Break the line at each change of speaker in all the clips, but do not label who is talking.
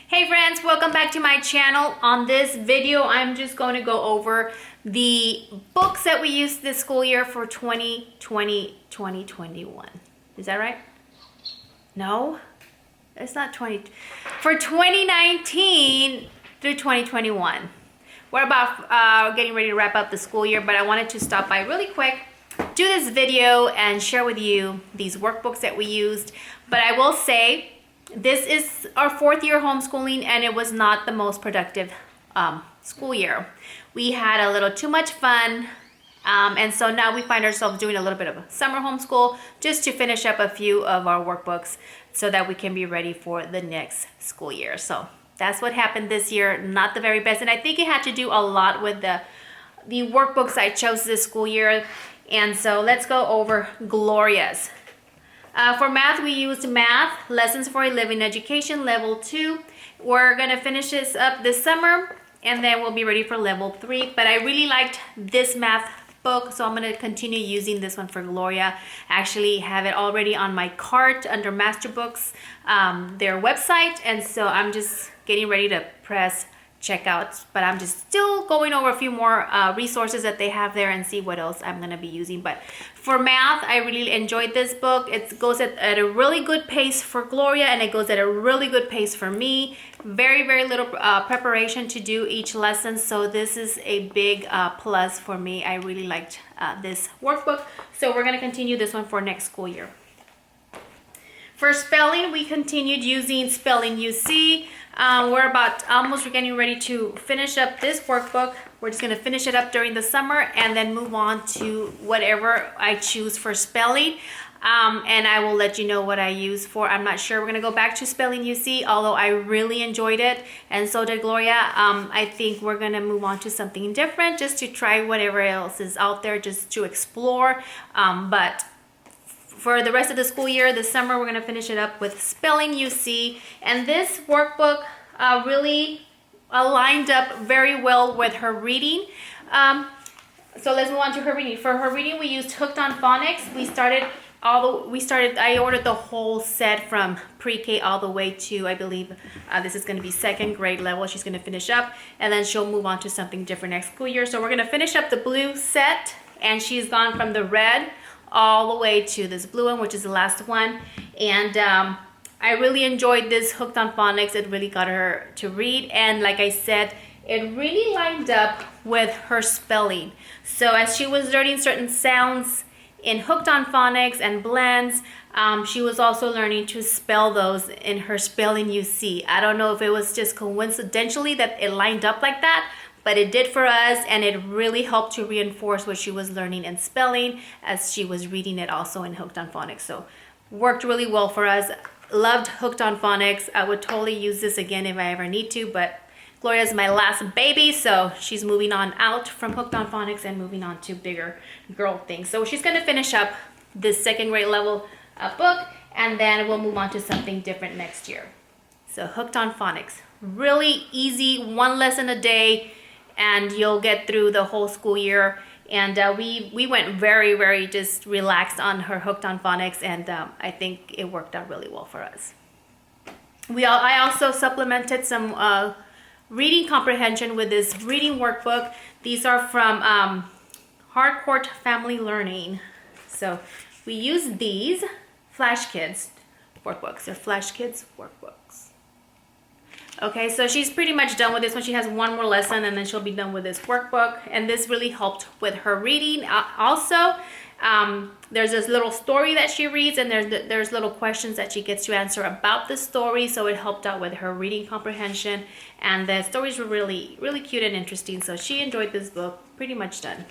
Hey friends, welcome back to my channel. On this video, I'm just going to go over the books that we used this school year for 2020-2021. Is that right? No, it's not 20. For 2019 through 2021. We're about getting ready to wrap up the school year, but I wanted to stop by really quick, do this video and share with you these workbooks that we used. But I will say, this is our fourth year homeschooling, and it was not the most productive school year. We had a little too much fun, and so now we find ourselves doing a little bit of a summer homeschool just to finish up a few of our workbooks so that we can be ready for the next school year. So that's what happened this year. Not the very best, and I think it had to do a lot with the workbooks I chose this school year. And so let's go over Gloria's. For math, we used Math Lessons for a Living Education Level 2. We're going to finish this up this summer, and then we'll be ready for Level 3. But I really liked this math book, so I'm going to continue using this one for Gloria. I actually have it already on my cart under Master Books, their website, and so I'm just getting ready to press checkout, but I'm just still going over a few more resources that they have there and see what else I'm going to be using. But for math, I really enjoyed this book. It goes at a really good pace for Gloria, and it goes at a really good pace for me. Very little preparation to do each lesson, so this is a big plus for me. I really liked this workbook, so we're going to continue this one for next school year. For spelling, we continued using Spelling UC. We're almost getting ready to finish up this workbook. We're just going to finish it up during the summer and then move on to whatever I choose for spelling. And I will let you know what I use for. I'm not sure. We're going to go back to Spelling UC, although I really enjoyed it, and so did Gloria. I think we're going to move on to something different just to try whatever else is out there, just to explore. But for the rest of the school year, this summer, we're going to finish it up with Spelling UC. And this workbook really aligned up very well with her reading. So let's move on to her reading. For her reading, we used Hooked on Phonics. I ordered the whole set from pre-K all the way to, I believe, this is going to be second grade level. She's going to finish up, and then she'll move on to something different next school year. So we're going to finish up the blue set, and she's gone from the red all the way to this blue one, which is the last one. And I really enjoyed this Hooked on Phonics. It really got her to read, and like I said, it really lined up with her spelling. So as she was learning certain sounds in Hooked on Phonics and blends, she was also learning to spell those in her Spelling UC. I don't know if it was just coincidentally that it lined up like that, but it did for us, and it really helped to reinforce what she was learning in spelling as she was reading it also in Hooked on Phonics. So worked really well for us. Loved Hooked on Phonics. I would totally use this again if I ever need to, but Gloria's my last baby, so she's moving on out from Hooked on Phonics and moving on to bigger girl things. So she's gonna finish up this second grade level book, and then we'll move on to something different next year. So Hooked on Phonics, really easy, one lesson a day, and you'll get through the whole school year. And we went very just relaxed on her Hooked on Phonics, and I think it worked out really well for us. I also supplemented some reading comprehension with this reading workbook. These are from Harcourt Family Learning. So we use these Flash Kids workbooks. They're Flash Kids workbooks. Okay, so she's pretty much done with this one. She has one more lesson, and then she'll be done with this workbook. And this really helped with her reading. Also, there's this little story that she reads, and there's little questions that she gets to answer about the story. So it helped out with her reading comprehension. And the stories were really cute and interesting. So she enjoyed this book. Pretty much done.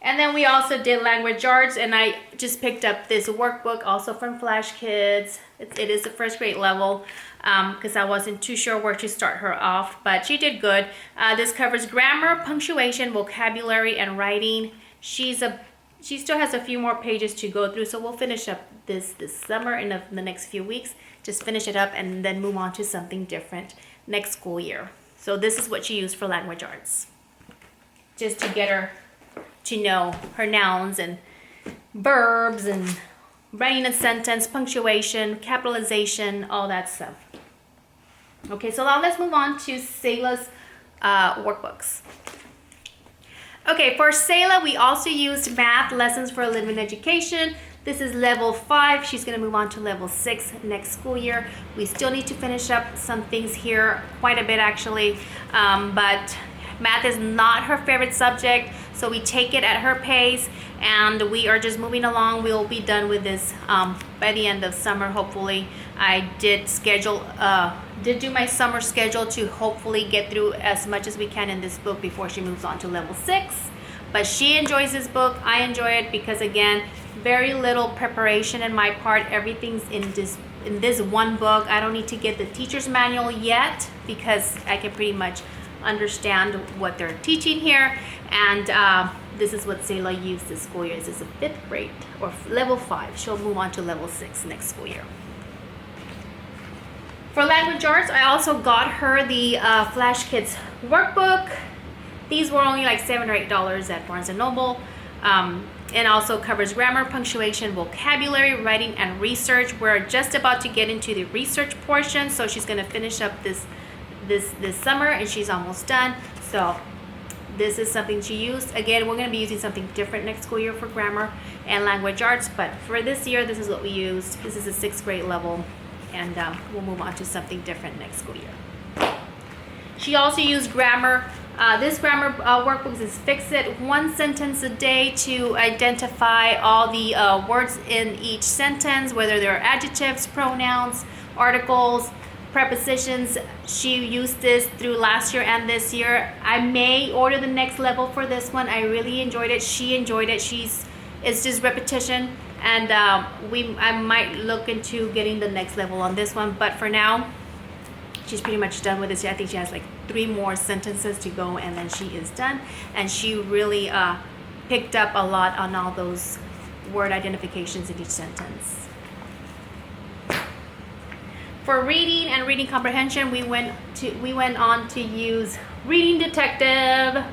And then we also did language arts, and I just picked up this workbook also from Flash Kids. It is the first grade level, because I wasn't too sure where to start her off, but she did good. This covers grammar, punctuation, vocabulary, and writing. She still has a few more pages to go through, so we'll finish up this summer in the next few weeks. Just finish it up and then move on to something different next school year. So this is what she used for language arts, just to get her to know her nouns and verbs and writing a sentence, punctuation, capitalization, all that stuff. Okay, so now let's move on to Selah's workbooks. Okay, for Selah, we also used math lessons for living education. This is level 5. She's going to move on to level 6 next school year. We still need to finish up some things here, quite a bit actually, but math is not her favorite subject, so we take it at her pace, and we are just moving along. We'll be done with this by the end of summer, hopefully. I did do my summer schedule to hopefully get through as much as we can in this book before she moves on to level 6. But she enjoys this book. I enjoy it because, again, very little preparation in my part. Everything's in this one book. I don't need to get the teacher's manual yet because I can pretty much understand what they're teaching here. And this is what Selah used this school year. This is a 5th grade or level 5. She'll move on to level 6 next school year. For language arts, I also got her the Flash Kids workbook. These were only like $7 or $8 at Barnes & Noble. And also covers grammar, punctuation, vocabulary, writing, and research. We're just about to get into the research portion, so she's going to finish up this summer, and she's almost done. So this is something she used. Again, we're going to be using something different next school year for grammar and language arts, but for this year, this is what we used. This is a 6th grade level, and we'll move on to something different next school year. She also used grammar. This grammar workbook is Fix It, 1 sentence a day to identify all the words in each sentence, whether they're adjectives, pronouns, articles, prepositions. She used this through last year and this year. I may order the next level for this one. I really enjoyed it. She enjoyed it. It's just repetition, and I might look into getting the next level on this one, but for now, she's pretty much done with this. I think she has like 3 more sentences to go, and then she is done. And she really picked up a lot on all those word identifications in each sentence. For reading and reading comprehension, we went on to use Reading Detective.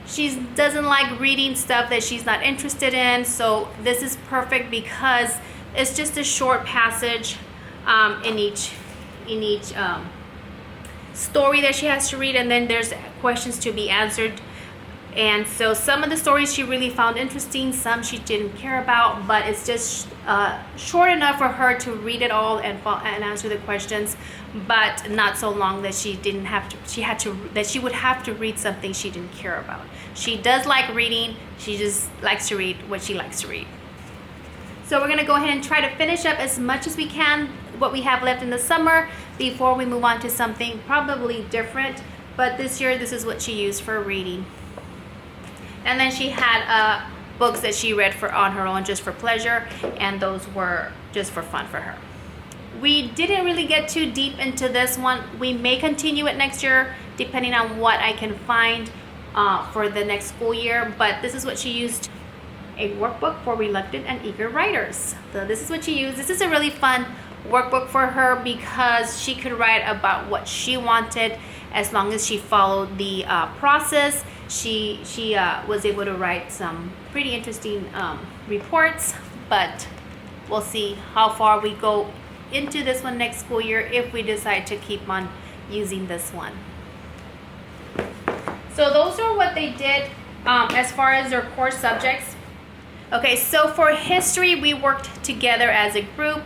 She doesn't like reading stuff that she's not interested in, so this is perfect because it's just a short passage in each story that she has to read, and then there's questions to be answered. And so some of the stories she really found interesting, some she didn't care about, but it's just short enough for her to read it all and answer the questions, but not so long that she would have to read something she didn't care about. She does like reading. She just likes to read what she likes to read. So we're going to go ahead and try to finish up as much as we can what we have left in the summer before we move on to something probably different. But this year, this is what she used for reading. And then she had books that she read on her own just for pleasure, and those were just for fun for her. We didn't really get too deep into this one. We may continue it next year depending on what I can find for the next school year, but this is what she used. A workbook for reluctant and eager writers. So this is what she used. This is a really fun workbook for her because she could write about what she wanted as long as she followed the process. She was able to write some pretty interesting reports, but we'll see how far we go into this one next school year if we decide to keep on using this one. So those are what they did as far as their core subjects. Okay, so for history, we worked together as a group.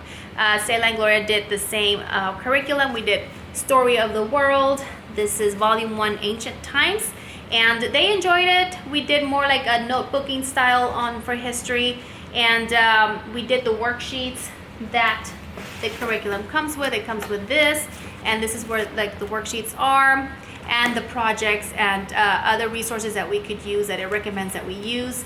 Selah and Gloria did the same curriculum. We did Story of the World. This is Volume 1, Ancient Times. And they enjoyed it. We did more like a notebooking style for history. And we did the worksheets that the curriculum comes with. It comes with this. And this is where like the worksheets are. And the projects and other resources that we could use that it recommends that we use.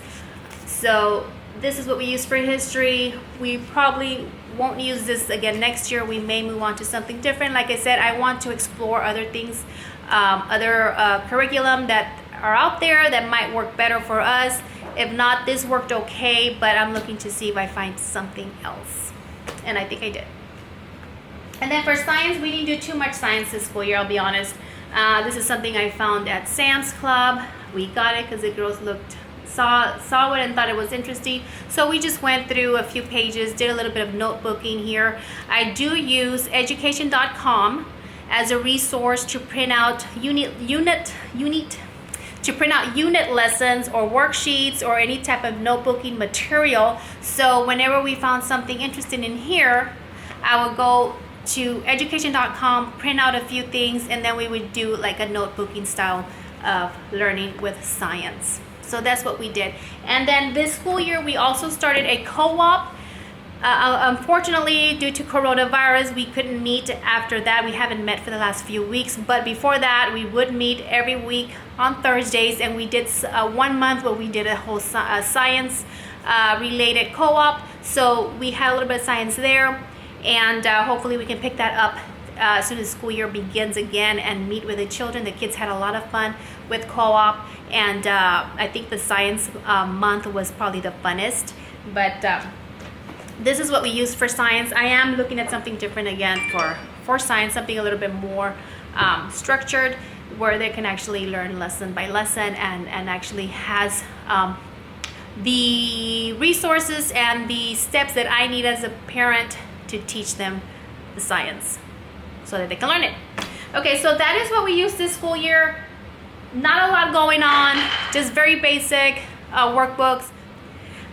So this is what we use for history. We probably won't use this again next year. We may move on to something different. Like I said, I want to explore other things, other curriculum that are out there that might work better for us. If not, this worked okay, but I'm looking to see if I find something else. And I think I did. And then for science, we didn't do too much science this school year, I'll be honest. This is something I found at Sam's Club. We got it because the girls saw it and thought it was interesting. So we just went through a few pages, did a little bit of notebooking here. I do use education.com, as a resource to print out unit lessons or worksheets or any type of notebooking material. So whenever we found something interesting in here, I would go to education.com, print out a few things, and then we would do like a notebooking style of learning with science. So that's what we did. And then this school year we also started a co-op. Unfortunately, due to coronavirus, we couldn't meet after that. We haven't met for the last few weeks, but before that we would meet every week on Thursdays, and we did 1 month where we did a whole science related co-op. So we had a little bit of science there, and hopefully we can pick that up as soon as school year begins again and meet with the children. The kids had a lot of fun with co-op, and I think the science month was probably the funnest. But this is what we use for science. I am looking at something different again for science, something a little bit more structured, where they can actually learn lesson by lesson and actually has the resources and the steps that I need as a parent to teach them the science so that they can learn it. Okay, so that is what we use this school year. Not a lot going on, just very basic workbooks.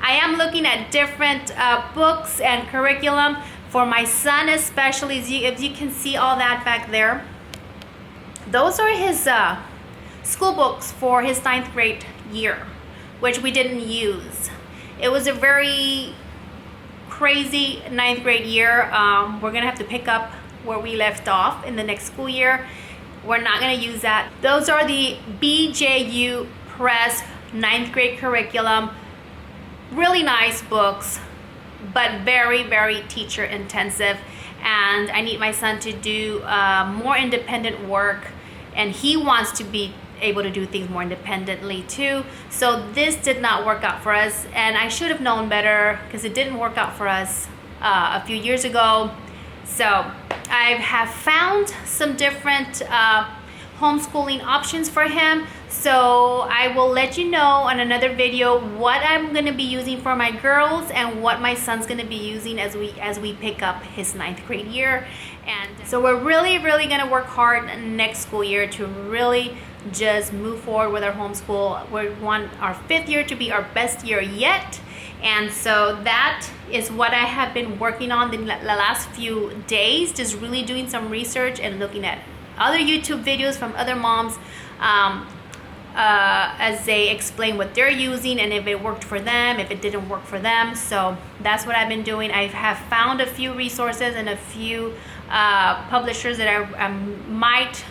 I am looking at different books and curriculum for my son, especially. If you can see all that back there, those are his school books for his 9th grade year, which we didn't use. It was a very crazy 9th grade year. We're gonna have to pick up where we left off in the next school year. We're not gonna use that. Those are the BJU Press 9th grade curriculum. Really nice books, but very, very teacher intensive. And I need my son to do more independent work, and he wants to be able to do things more independently too. So this did not work out for us, and I should have known better because it didn't work out for us a few years ago. So I have found some different homeschooling options for him. So I will let you know on another video what I'm going to be using for my girls and what my son's going to be using as we pick up his 9th grade year. And so we're really going to work hard next school year to really just move forward with our homeschool. We want our 5th year to be our best year yet. And so that is what I have been working on the last few days, just really doing some research and looking at other YouTube videos from other moms as they explain what they're using and if it worked for them, if it didn't work for them. So that's what I've been doing. I have found a few resources and a few publishers that I might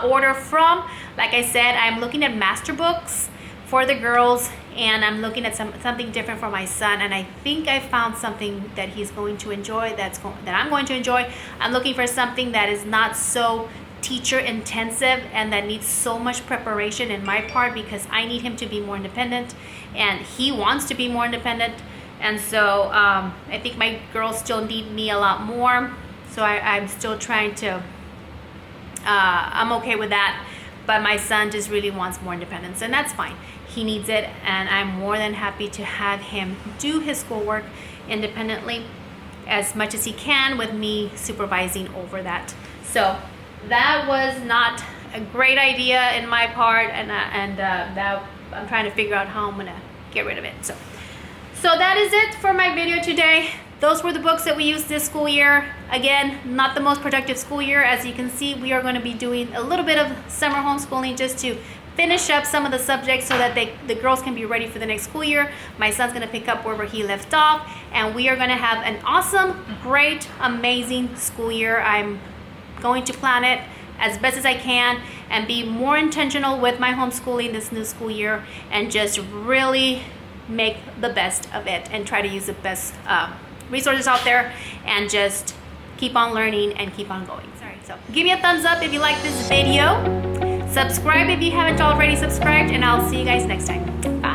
order from. Like I said, I'm looking at master books for the girls, and I'm looking at something different for my son, and I think I found something that he's going to enjoy, that I'm going to enjoy. I'm looking for something that is not so teacher intensive and that needs so much preparation in my part, because I need him to be more independent and he wants to be more independent. And so I think my girls still need me a lot more, so I'm still trying to I'm okay with that, but my son just really wants more independence, and that's fine. He needs it, and I'm more than happy to have him do his schoolwork independently as much as he can with me supervising over that. So that was not a great idea in my part, and that I'm trying to figure out how I'm gonna get rid of it. So that is it for my video today. Those were the books that we used this school year. Again, not the most productive school year. As you can see, we are going to be doing a little bit of summer homeschooling just to finish up some of the subjects so that the girls can be ready for the next school year. My son's going to pick up wherever he left off, and we are going to have an awesome, great, amazing school year. I'm going to plan it as best as I can and be more intentional with my homeschooling this new school year, and just really make the best of it and try to use the best resources out there and just keep on learning and keep on going. Sorry. So give me a thumbs up if you like this video. Subscribe if you haven't already subscribed, and I'll see you guys next time. Bye.